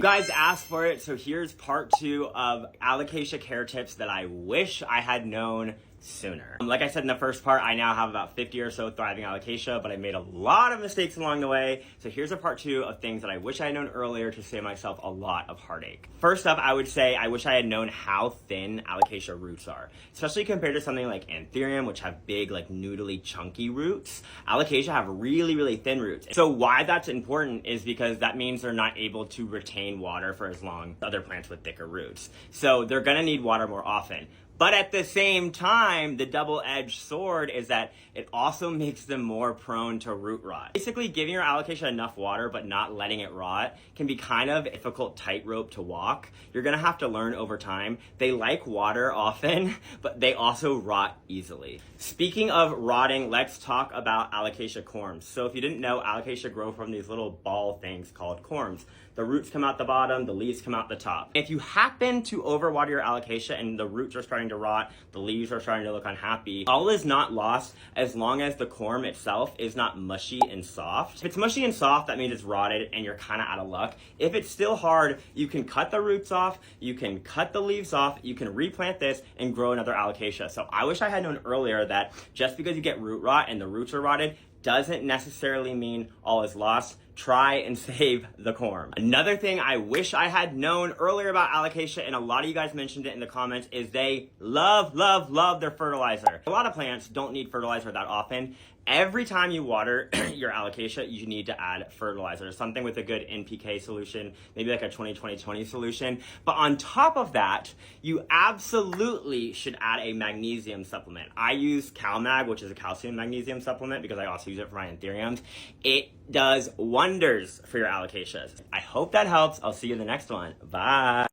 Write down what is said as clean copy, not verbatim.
You guys asked for it, so here's part 2 of alocasia care tips that I wish I had known sooner. Like I said in the first part, I now have about 50 or so thriving alocasia, but I made a lot of mistakes along the way. So here's a part 2 of things that I wish I had known earlier to save myself a lot of heartache. First up, I would say I wish I had known how thin alocasia roots are, especially compared to something like anthurium, which have big, like noodly, chunky roots. Alocasia have really, really thin roots. So why that's important is because that means they're not able to retain water for as long as other plants with thicker roots. So they're gonna need water more often. But at the same time, the double-edged sword is that it also makes them more prone to root rot. Basically, giving your alocasia enough water but not letting it rot can be kind of a difficult tightrope to walk. You're gonna have to learn over time. They like water often, but they also rot easily. Speaking of rotting, let's talk about alocasia corms. So if you didn't know, alocasia grow from these little ball things called corms. The roots come out the bottom, the leaves come out the top. If you happen to overwater your alocasia and the roots are starting to rot, the leaves are starting to look unhappy, all is not lost as long as the corm itself is not mushy and soft. If it's mushy and soft, that means it's rotted and you're kind of out of luck. If it's still hard, you can cut the roots off, you can cut the leaves off, you can replant this and grow another alocasia. So I wish I had known earlier that just because you get root rot and the roots are rotted doesn't necessarily mean all is lost. Try and save the corm. Another thing I wish I had known earlier about alocasia, and a lot of you guys mentioned it in the comments, is they love their fertilizer. A lot of plants don't need fertilizer that often. Every time you water your alocasia, you need to add fertilizer, something with a good NPK solution, maybe like a 20-20-20 solution. But on top of that, you absolutely should add a magnesium supplement. I use CalMag, which is a calcium magnesium supplement, because I also use it for my anthuriums. It does wonders for your alocasias. I hope that helps. I'll see you in the next one. Bye.